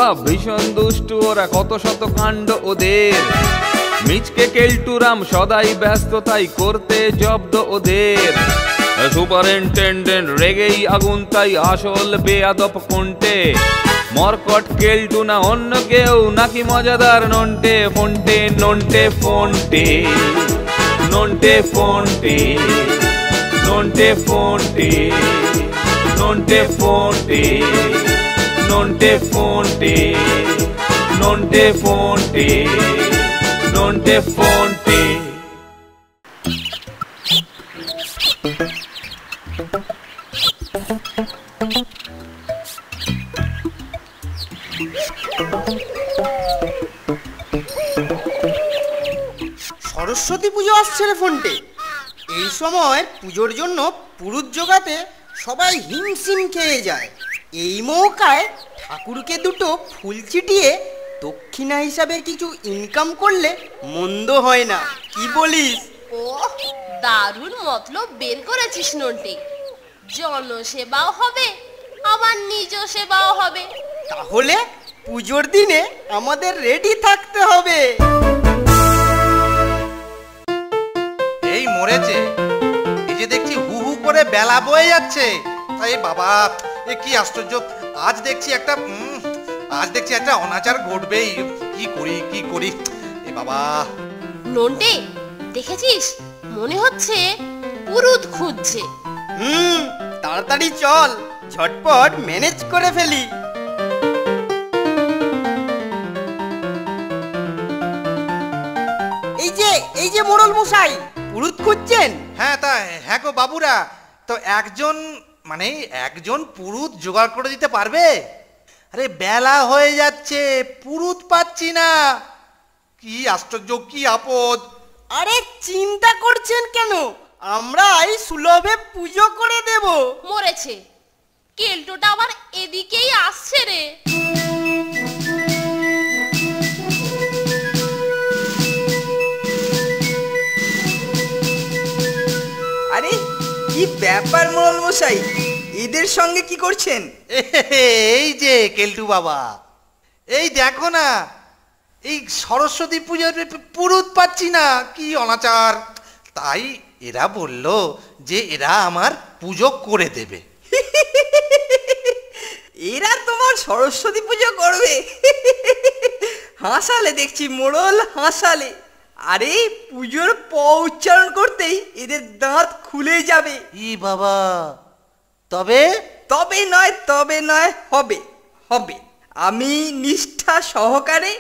স্বভাব ভীষণ দুষ্টু, ওরা কত শত কাণ্ড ওদের। মিচকে কেলটুরাম সদাই ব্যস্ত, তাই করতে জব্দ ওদের। সুপারিনটেন্ডেন্ট রেগেই আগুন, তাই আসল বেয়াদব কোনটে। মরকট কেলটু না অন্য কেউ, নাকি মজাদার নন্টে ফন্টে। নন্টে ফন্টে, নন্টে ফন্টে, নন্টে ফন্টে, নন্টে ফন্টে, নন্টে ফন্টে, নন্টে ফন্টে, নন্টে ফন্টে। সরস্বতী পুজো আসছে রে ফোনটে। এই সময় পুজোর জন্য পুরুত জোগাতে সবাই হিমশিম খেয়ে যায়। এই মৌকায় ঠাকুরকে দুটো ফুল ছিটিয়ে দক্ষিণা হিসাবে কিছু ইনকাম করলে মন্দ হয় না, কি বলিস? ও দারুণ মতলব বের করেছিস নন্টে। জনসেবাও হবে, আবার নিজ সেবাও হবে। তাহলে পুজোর দিনে আমাদের রেডি থাকতে হবে। এই মরেছে, এই যে দেখছি হু হু করে বেলা বয়ে যাচ্ছে। এই বাবা, এ কি আশ্চর্য! আজ দেখছি একটা অনাচার ঘটবেই। কি করি কি করি, এ বাবা। নন্টে দেখেছিস, মনে হচ্ছে পুরুত খুঁজছে। তাড়াতাড়ি চল, ঝটপট ম্যানেজ করে ফেলি। এই যে মোড়ল মশাই, পুরুত খুঁজছেন? হ্যাঁ গো বাবুরা, তো একজন পুরুত জোগাড় করে দিতে পারবে? আরে বেলা হয়ে যাচ্ছে, পুরুত পাচ্ছি না। কি আশ্চর্য, কি আপদ! আরে চিন্তা করছেন কেন, আমরা এই সুলভে পুজো করে দেব। মরেছে, কেলটোটা আবার এদিকেই আসছে রে। আরে কি ব্যাপার মোড়ল মশাই, এদের সঙ্গে কি করছেন? এই যে কেলটু বাবা, এই দেখো না, এই সরস্বতী পুজোর পুরুত পাচ্ছি না, কি অনাচার। তাই এরা বলল যে এরা আমার পুজো করে দেবে। এরা তোমার সরস্বতী পুজো করবে? হাসালে দেখছি মোড়ল, হাসালে। আরে পুজোর প উচ্চারণ করতেই এদের দাঁত খুলে যাবে। ই বাবা, তবে তবে নয়, হবে হবে। আমি নিষ্ঠা সহকারে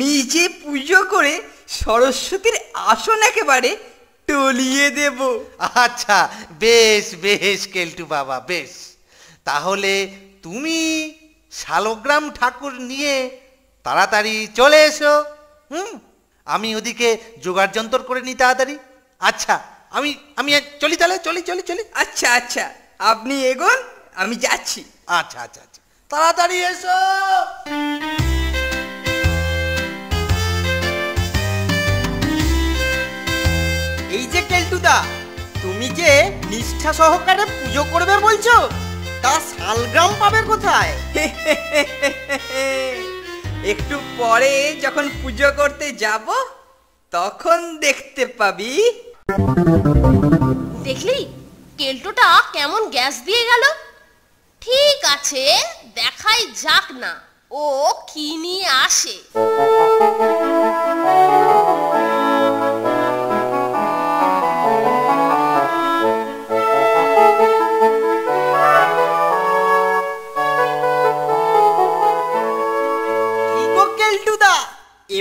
নিজে পুজো করে সরস্বতীর আসন একেবারে টলিয়ে দেব। আচ্ছা, বেশ বেশ কেলটু বাবা, বেশ। তাহলে তুমি শালগ্রাম ঠাকুর নিয়ে তাড়াতাড়ি চলে এসো। আমি ওদিকে জোগাড় যন্তর করে নিই তাড়াতাড়ি। আচ্ছা, আমি চলি তাহলে, চলি। আচ্ছা, আপনি এগোন, আমি যাচ্ছি। আচ্ছা, তাড়াতাড়ি এসো। এই যে কেলটুদা, তুমি যে নিষ্ঠা সহকারে পুজো করবে বলছো, তা শালগ্রাম পাবে কোথায়? একটু পরে যখন পুজো করতে যাব তখন দেখতে পাবি। দেখলি কেলটোটা কেমন গ্যাস দিয়ে গেল। ঠিক আছে, দেখাই যাক না ও কি নিয়ে আসে।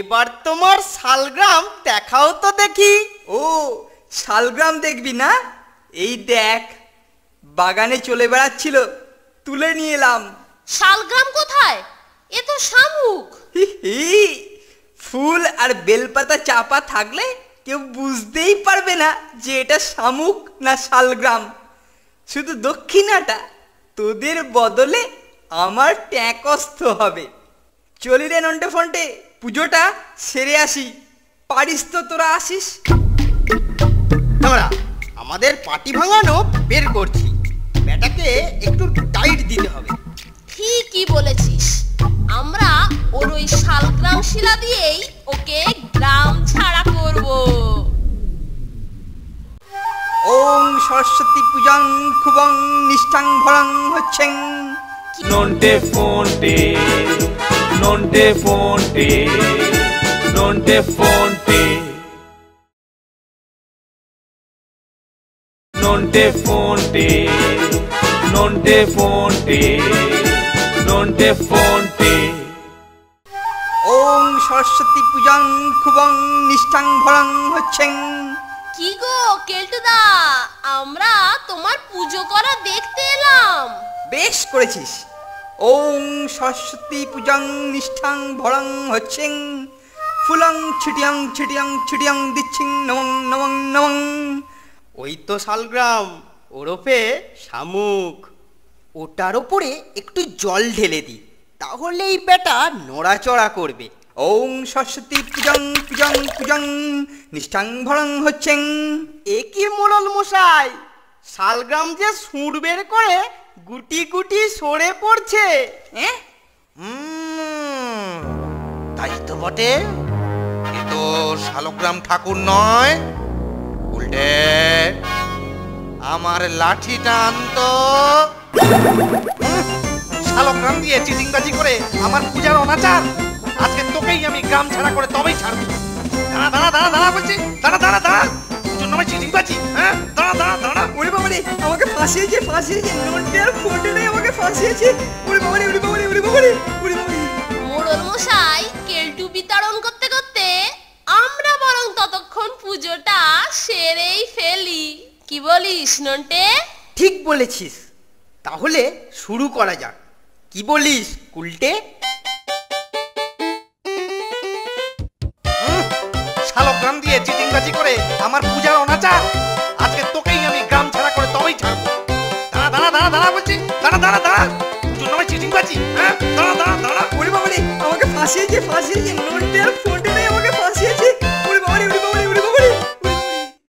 এবার তোমার শালগ্রাম দেখাও তো দেখি। ও শালগ্রাম দেখবি না? এই দেখ, বাগানে চলে বেড়াচ্ছিল, তুলে নিয়ে এলাম। শালগ্রাম কোথায়? এ তো শামুক। ফুল আর বেলপাতা চাপা থাকলে কেউ বুঝতেই পারবে না যে এটা শামুক না শালগ্রাম। শুধু দক্ষিণাটা তোদের বদলে আমার ট্যাকস্থ হবে। চলি রে নন্টে ফন্টে, পুজোটা সেরে আসি। পারিস তো তোরা আসিস? আমরা আমাদের পাটি ভাঙানো বের করছি, ব্যাটাকে একটু টাইট দিতে হবে। ঠিকই বলেছিস, আমরা ওর ওই শালগ্রাম শিলা দিয়েই ওকে গ্রাম ছাড়া করব। ওং সরস্বতী পূজাং খুবং নিষ্ঠাং ভরং হচ্ছেন। Nonte fonte, nonte fonte, nonte fonte, nonte fonte, nonte fonte, nonte fonte. ওং সরস্বতী পূজাং খুবং নিষ্ঠাং ভরং হচ্ছেন। কি গো কেলটুদা, আমরা তোমার পুজো করা দেখতে এলাম। বেশ করেছিস। ওং সরস্বতী পূজাং নিষ্ঠাং ভরং হচ্ছেন। ফুলং ছিটিয়াং ছিটিয়াং ছিটিয়াং দিচ্ছিং নমং নমং নমং। ওই তো শালগ্রাম, ওরফে শামুক। ওটার ওপরে একটু জল ঢেলে দি, তাহলেই বেটা নড়াচড়া করবে। ওং সরস্বতী পূজাং পূজাং পূজাং নিষ্ঠাং ভরং হচ্ছেন। এ কি মোড়ল মশাই, শালগ্রাম যে সুর বের করে গুটি গুটি সরে পড়ছে। হ্যাঁ, তাই তো বটে। এ তো শালগ্রাম ঠাকুর নয়, উল্টে আমার লাঠিটা আনতো। শালগ্রাম দিয়ে চিটিংবাজি করে আমার পূজার অনাচার, আজকে তোকেই আমি গ্রাম ছাড়া করে তবেই ছাড়বো। দাঁড়া দাঁড়া দাঁড়া দাঁড়া বলছি, দাঁড়া দাঁড়া দাঁড়া, জন্য আমি চিটিংবাজি। হ্যাঁ, দাঁড়া দাঁড়া দাঁড়া। ওরে বাবা রে, আমাকে ফাঁসিয়েছে ফাঁসিয়েছে, নন্টে আর ফোনটে নেই, আমাকে ফাঁসিয়েছে। ওরে বাবা রে, ওরে বাবা রে, ওরে বাবা রে, ওরে বাবা রে। মোড়ল মশাই কেলটু বিতরণ করতে করতে আমরা বরং ততক্ষণ পুজোটা সেরেই ফেলি। কি বলিস নন্টে? ঠিক বলেছিস, তাহলে শুরু করা যাক। কি বলিস উল্টে? শালগ্রাম দিয়ে চিটিংবাজি করে আমার পূজার অনাচার, আজকে তোকেই আমি গ্রাম ছাড়া করে তবেই ছাড়বো। দাঁড়া দাঁড়া দাঁড়া দাঁড়া বলছি, দাঁড়া দাঁড়া দাঁড়া, জন্য আমি চিটিংবাজি। হ্যাঁ, দাঁড়া দাঁড়া দাঁড়া। ওরে বাবা রে, আমাকে ফাঁসিয়েছে ফাঁসিয়েছে,